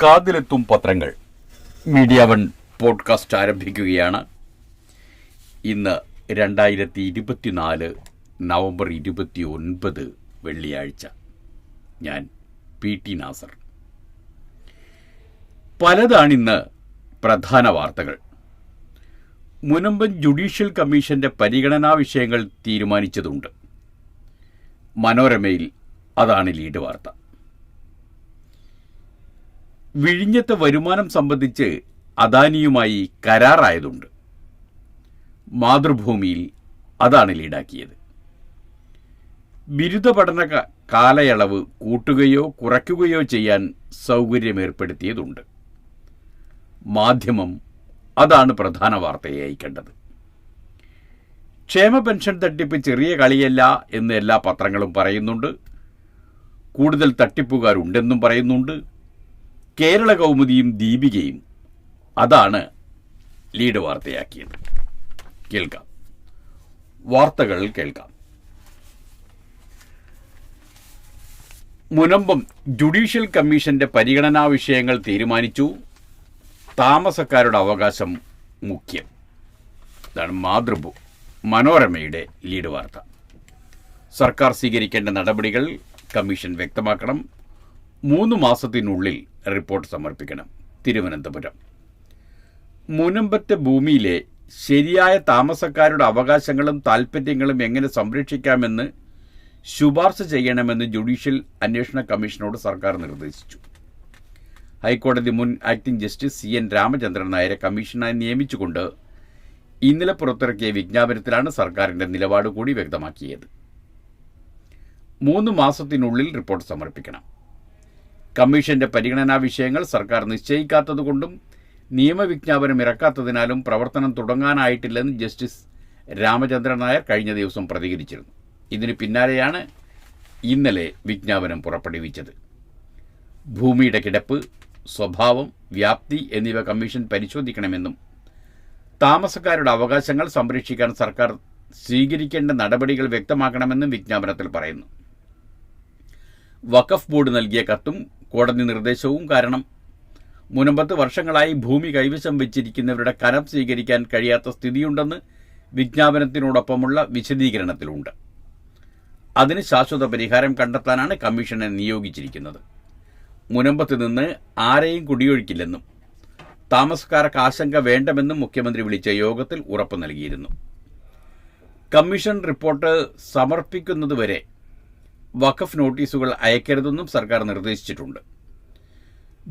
കാതിലെത്തും പത്രങ്ങൾ media one podcast ആരംഭിക്കുകയാണ്. ഇന്ന് 2024 നവംബർ 29 വെള്ളിയാഴ്ച. ഞാൻ PT നാസർ. പലതാണിന്ന് പ്രധാന വാർത്തകൾ. മുനമ്പൻ ജുഡീഷ്യൽ കമ്മീഷന്റെ പരിഗണനാ വിഷയങ്ങൾ തീരുമാനിച്ചതുണ്ട്. മനോരമയിൽ അതാണ് ലീഡ് വാർത്ത. വിഴിഞ്ഞത്തെ വരുമാനം സംബന്ധിച്ച് അദാനിയുമായി കരാറായതുണ്ട്. മാതൃഭൂമിയിൽ അതാണ് ലീഡാക്കിയത്. ബിരുദ പഠന കാലയളവ് കൂട്ടുകയോ കുറയ്ക്കുകയോ ചെയ്യാൻ സൗകര്യമേർപ്പെടുത്തിയതുണ്ട്. മാധ്യമം അതാണ് പ്രധാന വാർത്തയായി കണ്ടത്. ക്ഷേമ പെൻഷൻ തട്ടിപ്പ് ചെറിയ കളിയല്ല എന്ന് എല്ലാ പത്രങ്ങളും പറയുന്നുണ്ട്. കൂടുതൽ തട്ടിപ്പുകാരുണ്ടെന്നും പറയുന്നുണ്ട്. കേരള കൗമുദിയും ദീപികയും അതാണ് ലീഡ് വാർത്തയാക്കിയത്. കേൾക്കാം, വാർത്തകൾ കേൾക്കാം. മുനമ്പം ജുഡീഷ്യൽ കമ്മീഷന്റെ പരിഗണനാ വിഷയങ്ങൾ തീരുമാനിച്ചു. താമസക്കാരുടെ അവകാശം മുഖ്യം. ഇതാണ് മനോരമയുടെ ലീഡ് വാർത്ത. സർക്കാർ സ്വീകരിക്കേണ്ട നടപടികൾ കമ്മീഷൻ വ്യക്തമാക്കണം. 3 മാസത്തിനുള്ളിൽ റിപ്പോർട്ട് സമർപ്പിക്കണം. തിരുവനന്തപുരം. മുനമ്പത്തെ ഭൂമിയിലെ ശരിയായ താമസക്കാരുടെ അവകാശങ്ങളും താൽപ്പര്യങ്ങളും എങ്ങനെ സംരക്ഷിക്കാമെന്ന് ശുപാർശ ചെയ്യണമെന്ന് ജുഡീഷ്യൽ അന്വേഷണ കമ്മീഷനോട് സർക്കാർ നിർദ്ദേശിച്ചു. ഹൈക്കോടതി മുൻ ആക്ടിംഗ് ജസ്റ്റിസ് CN രാമചന്ദ്രൻ നായരെ കമ്മീഷനായി നിയമിച്ചുകൊണ്ട് ഇന്നലെ പുറത്തിറക്കിയ വിജ്ഞാപനത്തിലാണ് സർക്കാരിന്റെ നിലപാട് കൂടി വ്യക്തമാക്കിയത്. 3 മാസത്തിനുള്ളിൽ റിപ്പോർട്ട് സമർപ്പിക്കണം. കമ്മീഷന്റെ പരിഗണനാ വിഷയങ്ങൾ സർക്കാർ നിശ്ചയിക്കാത്തതുകൊണ്ടും നിയമവിജ്ഞാപനം ഇറക്കാത്തതിനാലും പ്രവർത്തനം തുടങ്ങാനായിട്ടില്ലെന്ന് ജസ്റ്റിസ് രാമചന്ദ്രൻ നായർ കഴിഞ്ഞ ദിവസം പ്രതികരിച്ചിരുന്നു. ഇതിന് പിന്നാലെയാണ് ഇന്നലെ വിജ്ഞാപനം പുറപ്പെടുവിച്ചത്. ഭൂമിയുടെ കിടപ്പ്, സ്വഭാവം, വ്യാപ്തി എന്നിവ കമ്മീഷൻ പരിശോധിക്കണമെന്നും താമസക്കാരുടെ അവകാശങ്ങൾ സംരക്ഷിക്കാൻ സർക്കാർ സ്വീകരിക്കേണ്ട നടപടികൾ വ്യക്തമാക്കണമെന്നും വിജ്ഞാപനത്തിൽ പറയുന്നു. വഖഫ് ബോർഡ് നൽകിയ കത്തും കോടതി നിർദ്ദേശവും കാരണം മുനമ്പത്ത് വർഷങ്ങളായി ഭൂമി കൈവശം വെച്ചിരിക്കുന്നവരുടെ കരം സ്വീകരിക്കാൻ കഴിയാത്ത സ്ഥിതിയുണ്ടെന്ന് വിജ്ഞാപനത്തിനോടൊപ്പമുള്ള വിശദീകരണത്തിലുണ്ട്. അതിന് ശാശ്വത പരിഹാരം കണ്ടെത്താനാണ് കമ്മീഷനെ നിയോഗിച്ചിരിക്കുന്നത്. മുനമ്പത്ത് നിന്ന് ആരെയും കുടിയൊഴിക്കില്ലെന്നും താമസക്കാർക്ക് ആശങ്ക വേണ്ടെന്നും മുഖ്യമന്ത്രി വിളിച്ച യോഗത്തിൽ ഉറപ്പു നൽകിയിരുന്നു. കമ്മീഷൻ റിപ്പോർട്ട് സമർപ്പിക്കുന്നതുവരെ വഖഫ് നോട്ടീസുകൾ അയക്കരുതെന്നും സർക്കാർ നിർദ്ദേശിച്ചിട്ടുണ്ട്.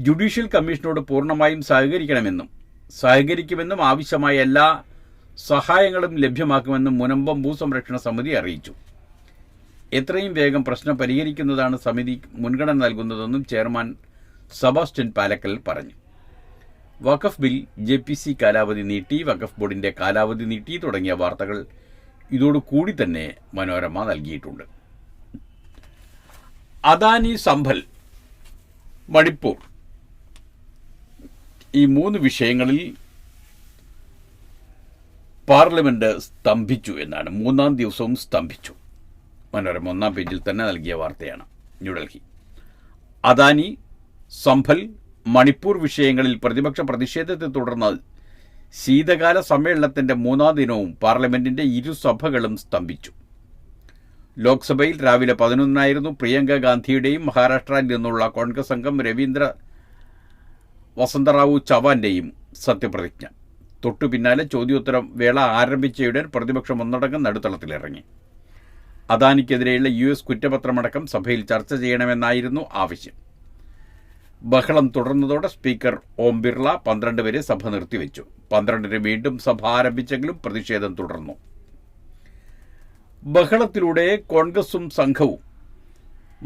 ജുഡീഷ്യൽ കമ്മീഷനോട് പൂർണ്ണമായും സഹകരിക്കുമെന്നും ആവശ്യമായ എല്ലാ സഹായങ്ങളും ലഭ്യമാക്കുമെന്നും മുനമ്പം ഭൂസംരക്ഷണ സമിതി അറിയിച്ചു. എത്രയും വേഗം പ്രശ്നം പരിഹരിക്കുന്നതാണ് സമിതി മുൻഗണന നൽകുന്നതെന്നും ചെയർമാൻ സെബാസ്റ്റ്യൻ പാലക്കൽ പറഞ്ഞു. വഖഫ് ബിൽ JPC കാലാവധി നീട്ടി, വഖഫ് ബോർഡിന്റെ കാലാവധി നീട്ടി തുടങ്ങിയ വാർത്തകൾ ഇതോടുകൂടി തന്നെ മനോരമ നൽകിയിട്ടുണ്ട്. അദാനി, സംഭൽ, മണിപ്പൂർ ഈ 3 വിഷയങ്ങളിൽ പാർലമെന്റ് സ്തംഭിച്ചു എന്നാണ്. 3ാം ദിവസവും സ്തംഭിച്ചു. മനോരമ 1ാം പേജിൽ തന്നെ നൽകിയ വാർത്തയാണ്. ന്യൂഡൽഹി. അദാനി, സംഭൽ, മണിപ്പൂർ വിഷയങ്ങളിൽ പ്രതിപക്ഷ പ്രതിഷേധത്തെ തുടർന്ന് ശീതകാല സമ്മേളനത്തിന്റെ 3ാം ദിനവും പാർലമെന്റിന്റെ ഇരുസഭകളും സ്തംഭിച്ചു. ലോക്സഭയിൽ രാവിലെ 11 പ്രിയങ്ക ഗാന്ധിയുടെയും മഹാരാഷ്ട്രയിൽ നിന്നുള്ള കോൺഗ്രസ് അംഗം രവീന്ദ്ര വസന്തറാവു ചവാന്റെയും സത്യപ്രതിജ്ഞ. തൊട്ടു പിന്നാലെ ചോദ്യോത്തരം വേള ആരംഭിച്ചയുടൻ പ്രതിപക്ഷം ഒന്നടങ്കം നടുത്തളത്തിലിറങ്ങി. അദാനിക്കെതിരെയുള്ള US കുറ്റപത്രമടക്കം സഭയിൽ ചർച്ച ചെയ്യണമെന്നായിരുന്നു ആവശ്യം. ബഹളം തുടർന്നതോടെ സ്പീക്കർ ഓം ബിർള 12 വരെ സഭ നിർത്തിവെച്ചു. 12 വീണ്ടും സഭ ആരംഭിച്ചെങ്കിലും പ്രതിഷേധം തുടർന്നു. ബഹളത്തിലൂടെ കോൺഗ്രസും സംഘവും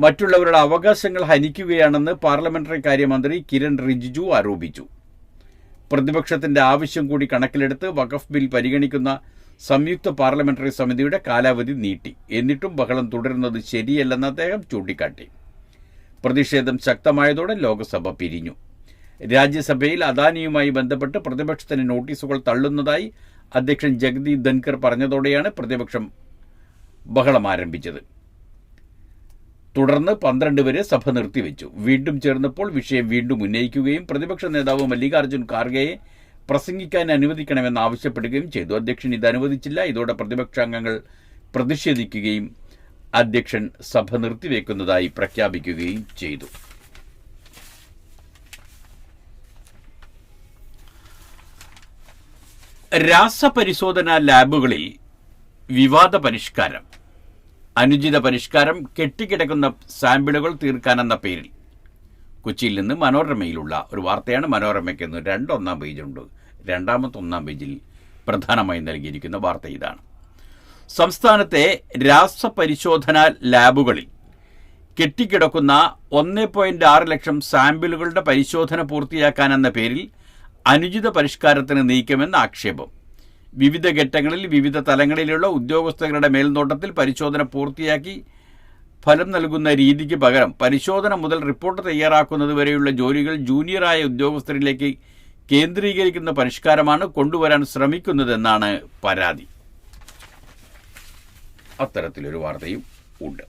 മറ്റുള്ളവരുടെ അവകാശങ്ങൾ ഹനിക്കുകയാണെന്ന് പാർലമെന്ററി കാര്യമന്ത്രി കിരൺ റിജിജു ആരോപിച്ചു. പ്രതിപക്ഷത്തിന്റെ ആവശ്യം കൂടി കണക്കിലെടുത്ത് വഖഫ് ബിൽ പരിഗണിക്കുന്ന സംയുക്ത പാർലമെന്ററി സമിതിയുടെ കാലാവധി നീട്ടി. എന്നിട്ടും ബഹളം തുടരുന്നത് ശരിയല്ലെന്ന് അദ്ദേഹം ചൂണ്ടിക്കാട്ടി. പ്രതിഷേധം ശക്തമായതോടെ ലോക്സഭ പിരിഞ്ഞു. രാജ്യസഭയിൽ അദാനിയുമായി ബന്ധപ്പെട്ട് പ്രതിപക്ഷത്തിന് നോട്ടീസുകൾ തള്ളുന്നതായി അധ്യക്ഷൻ ജഗദീപ് ധൻകർ പറഞ്ഞതോടെയാണ് പ്രതിപക്ഷം ബഹളം ആരംഭിച്ചത്. തുടർന്ന് 12 വരെ സഭ നിർത്തിവെച്ചു. വീണ്ടും ചേർന്നപ്പോൾ വിഷയം വീണ്ടും ഉന്നയിക്കുകയും പ്രതിപക്ഷ നേതാവ് മല്ലികാർജ്ജുൻ ഖാർഗെയെ പ്രസംഗിക്കാൻ അനുവദിക്കണമെന്ന് ആവശ്യപ്പെടുകയും ചെയ്തു. അധ്യക്ഷൻ ഇത് അനുവദിച്ചില്ല. ഇതോടെ പ്രതിപക്ഷാംഗങ്ങൾ പ്രതിഷേധിക്കുകയും അധ്യക്ഷൻ സഭ നിർത്തിവെക്കുന്നതായി പ്രഖ്യാപിക്കുകയും ചെയ്തു. രാസപരിശോധനാ ലാബുകളിൽ വിവാദ പരിഷ്കാരം. അനുചിത പരിഷ്കാരം കെട്ടിക്കിടക്കുന്ന സാമ്പിളുകൾ തീർക്കാനെന്ന പേരിൽ കൊച്ചിയിൽ നിന്ന് മനോരമയിലുള്ള ഒരു വാർത്തയാണ്. മനോരമയ്ക്ക് 2 ഒന്നാം പേജുണ്ട്. രണ്ടാമത്തെ 1-ാം പേജിൽ പ്രധാനമായി നൽകിയിരിക്കുന്ന വാർത്ത ഇതാണ്. സംസ്ഥാനത്തെ രാസപരിശോധനാ ലാബുകളിൽ കെട്ടിക്കിടക്കുന്ന 1.6 ലക്ഷം സാമ്പിളുകളുടെ പരിശോധന പൂർത്തിയാക്കാനെന്ന പേരിൽ അനുചിത പരിഷ്കാരത്തിന് നീക്കുമെന്ന ആക്ഷേപം. വിവിധ ഘട്ടങ്ങളിൽ വിവിധ തലങ്ങളിലുള്ള ഉദ്യോഗസ്ഥരുടെ മേൽനോട്ടത്തിൽ പരിശോധന പൂർത്തിയാക്കി ഫലം നൽകുന്ന രീതിക്ക് പകരം പരിശോധന മുതൽ റിപ്പോർട്ട് തയ്യാറാക്കുന്നതുവരെയുള്ള ജോലികൾ ജൂനിയറായ ഉദ്യോഗസ്ഥരിലേക്ക് കേന്ദ്രീകരിക്കുന്ന പരിഷ്കാരമാണ് കൊണ്ടുവരാൻ ശ്രമിക്കുന്നതെന്നാണ് പരാതി. അത്തരത്തിലൊരു വാർത്തയും ഉണ്ട്.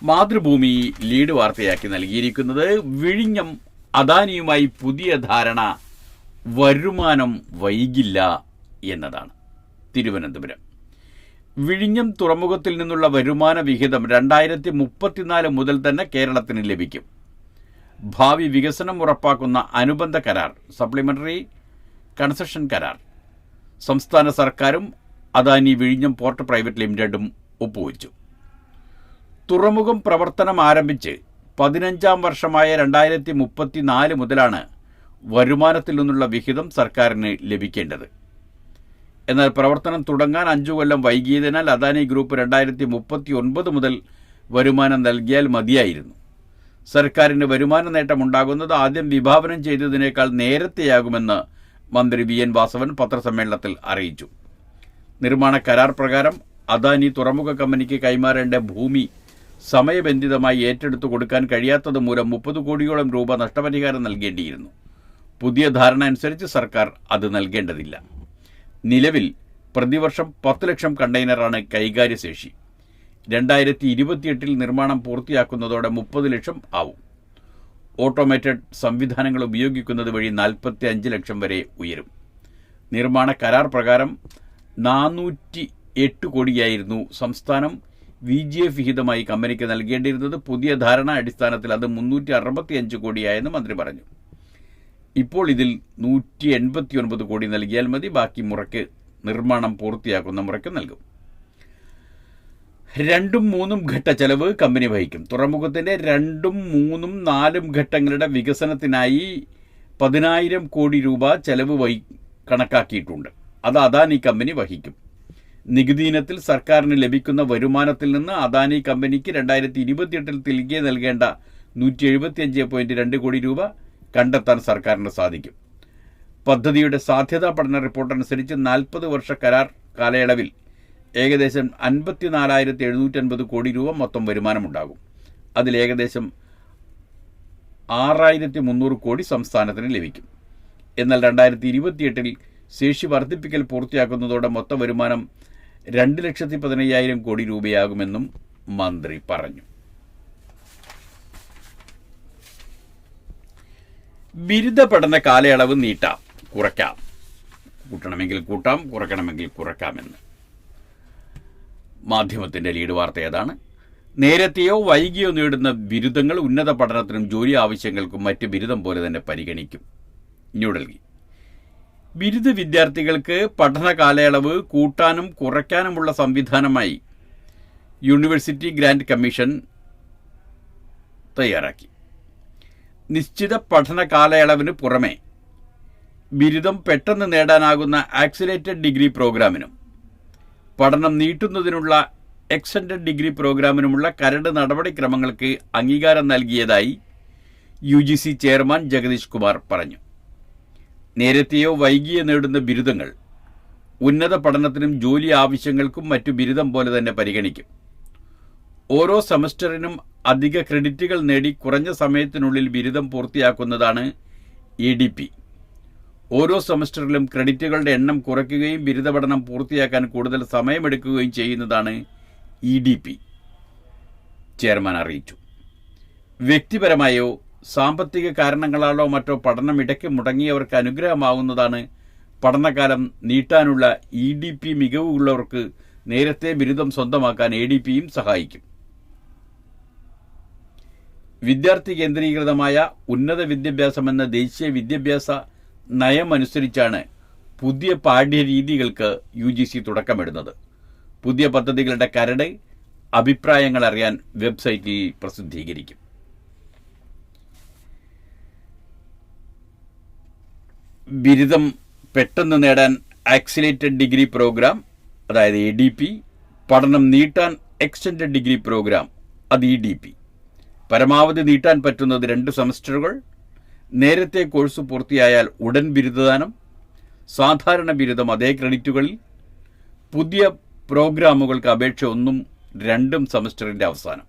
മാതൃഭൂമി ലീഡ് വാർത്തയാക്കി നൽകിയിരിക്കുന്നത് വിഴിഞ്ഞം അദാനിയുമായി പുതിയ ധാരണ, വരുമാനം വൈകില്ല എന്നതാണ്. തിരുവനന്തപുരം വിഴിഞ്ഞം തുറമുഖത്തിൽ നിന്നുള്ള വരുമാന വിഹിതം 2034 മുതൽ തന്നെ കേരളത്തിന് ലഭിക്കും. ഭാവി വികസനം ഉറപ്പാക്കുന്ന അനുബന്ധ കരാർ, സപ്ലിമെന്ററി കൺസഷൻ കരാർ സംസ്ഥാന സർക്കാരും അദാനി വിഴിഞ്ഞം പോർട്ട് പ്രൈവറ്റ് ലിമിറ്റഡും ഒപ്പുവെച്ചു. തുറമുഖം പ്രവർത്തനം ആരംഭിച്ച് 15-ാം വർഷമായ 2034 മുതലാണ് വരുമാനത്തിൽ നിന്നുള്ള വിഹിതം സർക്കാരിന് ലഭിക്കേണ്ടത്. എന്നാൽ പ്രവർത്തനം തുടങ്ങാൻ 5 കൊല്ലം വൈകിയതിനാൽ അദാനി ഗ്രൂപ്പ് 2039 മുതൽ വരുമാനം നൽകിയാൽ മതിയായിരുന്നു. സർക്കാരിന് വരുമാന നേട്ടമുണ്ടാകുന്നത് ആദ്യം വിഭാവനം ചെയ്തതിനേക്കാൾ നേരത്തെയാകുമെന്ന് മന്ത്രി വി എൻ വാസവൻ പത്രസമ്മേളനത്തിൽ അറിയിച്ചു. നിർമ്മാണ കരാർ പ്രകാരം അദാനി തുറമുഖ കമ്പനിക്ക് കൈമാറേണ്ട ഭൂമി സമയബന്ധിതമായി ഏറ്റെടുത്തു കൊടുക്കാൻ കഴിയാത്തത് മൂലം 30 കോടിയോളം രൂപ നഷ്ടപരിഹാരം നൽകേണ്ടിയിരുന്നു. പുതിയ ധാരണ അനുസരിച്ച് സർക്കാർ അത് നൽകേണ്ടതില്ല. നിലവിൽ പ്രതിവർഷം 10 ലക്ഷം കണ്ടെയ്നറാണ് കൈകാര്യശേഷി. 2028 നിർമ്മാണം പൂർത്തിയാക്കുന്നതോടെ 30 ലക്ഷം ആവും. ഓട്ടോമേറ്റഡ് സംവിധാനങ്ങൾ ഉപയോഗിക്കുന്നത് വഴി 45 ലക്ഷം വരെ ഉയരും. നിർമ്മാണ കരാർ പ്രകാരം 408 കോടിയായിരുന്നു സംസ്ഥാനം VGF വിഹിതമായി കമ്പനിക്ക് നൽകേണ്ടിയിരുന്നത്. പുതിയ ധാരണ അടിസ്ഥാനത്തിൽ അത് 365 കോടിയായെന്ന് മന്ത്രി പറഞ്ഞു. ഇപ്പോൾ ഇതിൽ 189 കോടി നൽകിയാൽ മതി. ബാക്കി മുറയ്ക്ക് നിർമ്മാണം പൂർത്തിയാക്കുന്ന മുറയ്ക്ക് നൽകും. 2ഉം 3ഉം ഘട്ട ചെലവ് കമ്പനി വഹിക്കും. തുറമുഖത്തിന്റെ 2ഉം 3ഉം 4ഉം ഘട്ടങ്ങളുടെ വികസനത്തിനായി 10,000 കോടി രൂപ ചെലവ് കണക്കാക്കിയിട്ടുണ്ട്. അത് അദാനി കമ്പനി വഹിക്കും. നികുതി ഇനത്തിൽ സർക്കാരിന് ലഭിക്കുന്ന വരുമാനത്തിൽ നിന്ന് അദാനി കമ്പനിക്ക് 2028 തിരികെ നൽകേണ്ട 175.2 കോടി രൂപ കണ്ടെത്താൻ സർക്കാരിന് സാധിക്കും. പദ്ധതിയുടെ സാധ്യതാ പഠന റിപ്പോർട്ടനുസരിച്ച് 40 വർഷ കരാർ കാലയളവിൽ ഏകദേശം 54,750 കോടി രൂപ മൊത്തം വരുമാനമുണ്ടാകും. അതിൽ ഏകദേശം 6,300 കോടി സംസ്ഥാനത്തിന് ലഭിക്കും. എന്നാൽ 2028 ശേഷി വർദ്ധിപ്പിക്കൽ പൂർത്തിയാക്കുന്നതോടെ മൊത്തം വരുമാനം 2,15,000 കോടി രൂപയാകുമെന്നും മന്ത്രി പറഞ്ഞു. ബിരുദ പഠന കാലയളവ് നീട്ടാം, കുറയ്ക്കാം. കൂട്ടണമെങ്കിൽ കൂട്ടാം, കുറയ്ക്കണമെങ്കിൽ കുറയ്ക്കാമെന്ന് മാധ്യമത്തിന്റെ ലീഡ് വാർത്ത ഏതാണ്? നേരത്തെയോ വൈകിയോ നേടുന്ന ബിരുദങ്ങൾ ഉന്നത പഠനത്തിനും ജോലി ആവശ്യങ്ങൾക്കും മറ്റ് ബിരുദം പോലെ തന്നെ പരിഗണിക്കും. ന്യൂഡൽഹി ബിരുദ വിദ്യാർത്ഥികൾക്ക് പഠന കാലയളവ് കൂട്ടാനും കുറയ്ക്കാനുമുള്ള സംവിധാനമായി യൂണിവേഴ്സിറ്റി ഗ്രാന്റ് കമ്മീഷൻ തയ്യാറാക്കി. നിശ്ചിത പഠന കാലയളവിന് പുറമെ ബിരുദം പെട്ടെന്ന് നേടാനാകുന്ന ആക്സിലേറ്റഡ് ഡിഗ്രി പ്രോഗ്രാമിനും പഠനം നീട്ടുന്നതിനുള്ള എക്സ്റ്റൻഡഡ് ഡിഗ്രി പ്രോഗ്രാമിനുമുള്ള കരട് നടപടിക്രമങ്ങൾക്ക് അംഗീകാരം നൽകിയതായി UGC ചെയർമാൻ ജഗദീഷ് കുമാർ പറഞ്ഞു. നേരത്തെയോ വൈകിയോ നേടുന്ന ബിരുദങ്ങൾ ഉന്നത പഠനത്തിനും ജോലി ആവശ്യങ്ങൾക്കും മറ്റു ബിരുദം പോലെ തന്നെ പരിഗണിക്കും. ഓരോ സെമസ്റ്ററിനും അധിക ക്രെഡിറ്റുകൾ നേടി കുറഞ്ഞ സമയത്തിനുള്ളിൽ ബിരുദം പൂർത്തിയാക്കുന്നതാണ് ADP. ഓരോ സെമസ്റ്ററിലും ക്രെഡിറ്റുകളുടെ എണ്ണം കുറയ്ക്കുകയും ബിരുദ പഠനം പൂർത്തിയാക്കാൻ കൂടുതൽ സമയമെടുക്കുകയും ചെയ്യുന്നതാണ് EDP. ചെയർമാൻ അറിയിച്ചു. വ്യക്തിപരമായോ സാമ്പത്തിക കാരണങ്ങളാലോ മറ്റോ പഠനം ഇടയ്ക്ക് മുടങ്ങിയവർക്ക് അനുഗ്രഹമാകുന്നതാണ് പഠനകാലം നീട്ടാനുള്ള EDP. മികവുള്ളവർക്ക് നേരത്തെ ബിരുദം സ്വന്തമാക്കാൻ ADPയും സഹായിക്കും. വിദ്യാർത്ഥി കേന്ദ്രീകൃതമായ ഉന്നത വിദ്യാഭ്യാസമെന്ന ദേശീയ വിദ്യാഭ്യാസ നയമനുസരിച്ചാണ് പുതിയ പാഠ്യരീതികൾക്ക് UGC തുടക്കമിടുന്നത്. പുതിയ പദ്ധതികളുടെ കരട് അഭിപ്രായങ്ങൾ അറിയാൻ വെബ്സൈറ്റിൽ പ്രസിദ്ധീകരിക്കും. ബിരുദം പെട്ടെന്ന് നേടാൻ ആക്സിലേറ്റഡ് ഡിഗ്രി പ്രോഗ്രാം, അതായത് ADP. പഠനം നീട്ടാൻ എക്സ്റ്റൻഡഡ് ഡിഗ്രി പ്രോഗ്രാം, അത് EDP. പരമാവധി നീട്ടാൻ പറ്റുന്നത് 2 സെമസ്റ്ററുകൾ. നേരത്തെ കോഴ്സ് പൂർത്തിയായാൽ ഉടൻ ബിരുദദാനം. സാധാരണ ബിരുദം അതേ ക്രെഡിറ്റുകളിൽ. പുതിയ പ്രോഗ്രാമുകൾക്ക് അപേക്ഷ 1ഉം 2ഉം സെമസ്റ്ററിൻ്റെ അവസാനം.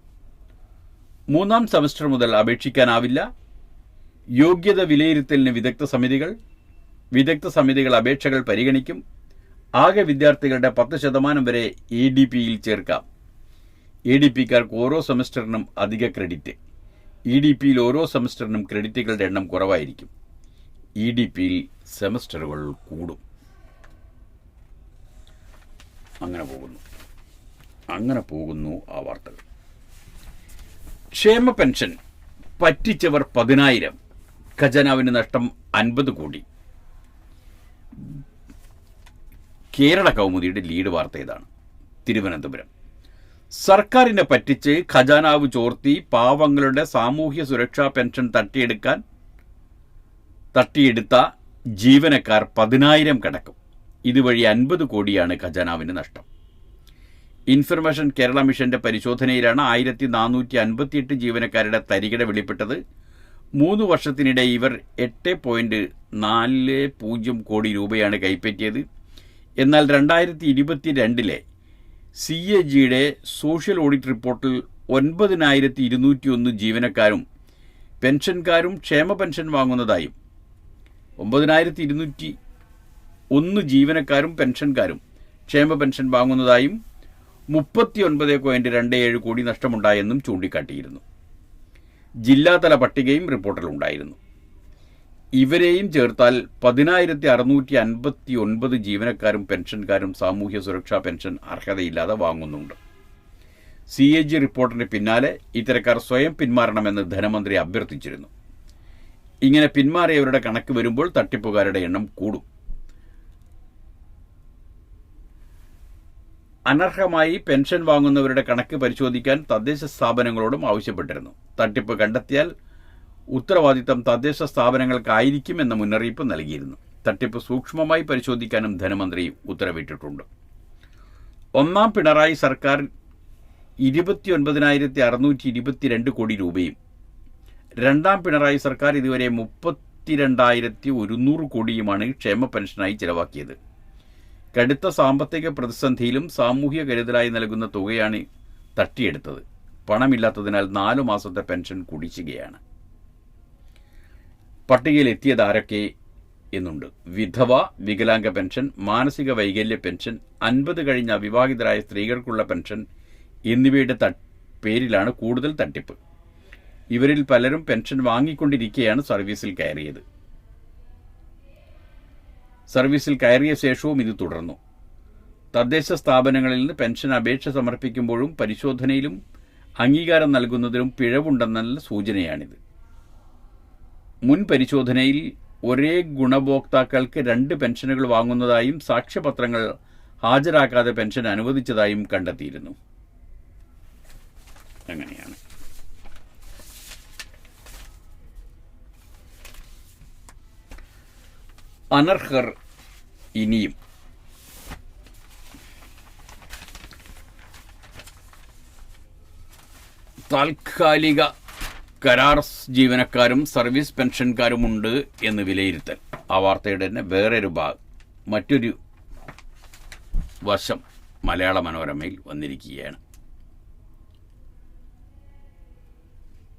3ആം സെമസ്റ്റർ മുതൽ അപേക്ഷിക്കാനാവില്ല. യോഗ്യത വിലയിരുത്തലിന് വിദഗ്ധ സമിതികൾ അപേക്ഷകൾ പരിഗണിക്കും. ആകെ വിദ്യാർത്ഥികളുടെ 10% വരെ ADPയിൽ ചേർക്കാം. ADPക്കാർക്ക് ഓരോ സെമസ്റ്ററിനും അധിക ക്രെഡിറ്റ്. EDPയിൽ ഓരോ സെമസ്റ്ററിനും ക്രെഡിറ്റുകളുടെ എണ്ണം കുറവായിരിക്കും. EDPയിൽ സെമസ്റ്ററുകൾ കൂടും. അങ്ങനെ പോകുന്നു ആ വാർത്തകൾ. ക്ഷേമ പെൻഷൻ പറ്റിച്ചവർ 10,000, ഖജനാവിന് നഷ്ടം 50 കോടി. കേരള കൗമുദിയുടെ ലീഡ് വാർത്ത ഇതാണ്. തിരുവനന്തപുരം. സർക്കാരിനെ പറ്റിച്ച് ഖജാനാവ് ചോർത്തി പാവങ്ങളുടെ സാമൂഹ്യ സുരക്ഷാ പെൻഷൻ തട്ടിയെടുത്ത ജീവനക്കാർ 10,000 കടക്കും. ഇതുവഴി 50 കോടിയാണ് ഖജാനാവിന് നഷ്ടം. ഇൻഫർമേഷൻ കേരള മിഷന്റെ പരിശോധനയിലാണ് 1458 ജീവനക്കാരുടെ തരികിട വെളിപ്പെട്ടത്. 3 വർഷത്തിനിടെ ഇവർ 8.40 കോടി രൂപയാണ് കൈപ്പറ്റിയത്. എന്നാൽ 2022 CAGയുടെ സോഷ്യൽ ഓഡിറ്റ് റിപ്പോർട്ടിൽ 9,201 ജീവനക്കാരും പെൻഷൻകാരും ക്ഷേമ പെൻഷൻ വാങ്ങുന്നതായും 9,201 ജീവനക്കാരും പെൻഷൻകാരും ക്ഷേമ പെൻഷൻ വാങ്ങുന്നതായും 39.27 കോടി നഷ്ടമുണ്ടായെന്നും ചൂണ്ടിക്കാട്ടിയിരുന്നു. ജില്ലാതല പട്ടികയും റിപ്പോർട്ടിലുണ്ടായിരുന്നു. ഇവരെയും ചേർത്താൽ 10,659 ജീവനക്കാരും പെൻഷൻകാരും സാമൂഹ്യ സുരക്ഷാ പെൻഷൻ അർഹതയില്ലാതെ വാങ്ങുന്നുണ്ട്. CAG റിപ്പോർട്ടിന് പിന്നാലെ ഇത്തരക്കാർ സ്വയം പിന്മാറണമെന്ന് ധനമന്ത്രി അഭ്യർത്ഥിച്ചിരുന്നു. ഇങ്ങനെ പിന്മാറിയവരുടെ കണക്ക് വരുമ്പോൾ തട്ടിപ്പുകാരുടെ എണ്ണം കൂടും. അനർഹമായി പെൻഷൻ വാങ്ങുന്നവരുടെ കണക്ക് പരിശോധിക്കാൻ തദ്ദേശ സ്ഥാപനങ്ങളോടും ആവശ്യപ്പെട്ടിരുന്നു. തട്ടിപ്പ് കണ്ടെത്തിയാൽ ഉത്തരവാദിത്തം തദ്ദേശ സ്ഥാപനങ്ങൾക്കായിരിക്കും എന്ന മുന്നറിയിപ്പ് നൽകിയിരുന്നു. തട്ടിപ്പ് സൂക്ഷ്മമായി പരിശോധിക്കാനും ധനമന്ത്രി ഉത്തരവിട്ടിട്ടുണ്ട്. 1ാം പിണറായി സർക്കാർ 29,622 കോടി രൂപയും 2ാം പിണറായി സർക്കാർ ഇതുവരെ 32,100 കോടിയുമാണ് ക്ഷേമ പെൻഷനായി ചെലവാക്കിയത്. കടുത്ത സാമ്പത്തിക പ്രതിസന്ധിയിലും സാമൂഹ്യ കരുതലായി നൽകുന്ന തുകയാണ് തട്ടിയെടുത്തത്. പണമില്ലാത്തതിനാൽ 4 മാസത്തെ പെൻഷൻ കുടിശ്ശികയാണ്. പട്ടികയിൽ എത്തിയത് ആരൊക്കെ എന്നുണ്ട്. വിധവ, വികലാംഗ പെൻഷൻ, മാനസിക വൈകല്യ പെൻഷൻ, 50 കഴിഞ്ഞ അവിവാഹിതരായ സ്ത്രീകൾക്കുള്ള പെൻഷൻ എന്നിവയുടെ പേരിലാണ് കൂടുതൽ തട്ടിപ്പ്. ഇവരിൽ പലരും പെൻഷൻ വാങ്ങിക്കൊണ്ടിരിക്കെയാണ് സർവീസിൽ കയറിയത്. സർവീസിൽ കയറിയ ശേഷവും ഇത് തുടർന്നു. തദ്ദേശ സ്ഥാപനങ്ങളിൽ നിന്ന് പെൻഷൻ അപേക്ഷ സമർപ്പിക്കുമ്പോഴും പരിശോധനയിലും അംഗീകാരം നൽകുന്നതിലും പിഴവുണ്ടെന്നുള്ള സൂചനയാണിത്. മുൻ പരിശോധനയിൽ ഒരേ ഗുണഭോക്താക്കൾക്ക് 2 പെൻഷനുകൾ വാങ്ങുന്നതായും സാക്ഷ്യപത്രങ്ങൾ ഹാജരാക്കാതെ പെൻഷൻ അനുവദിച്ചതായും കണ്ടെത്തിയിരുന്നു. അങ്ങനെയാണ്. അനർഹർ ഇനിയും. താൽക്കാലിക കരാർ ജീവനക്കാരും സർവീസ് പെൻഷൻകാരുമുണ്ട് എന്ന് വിലയിരുത്തൽ. ആ വാർത്തയുടെ തന്നെ മറ്റൊരു വശം മലയാള മനോരമയിൽ വന്നിരിക്കുകയാണ്.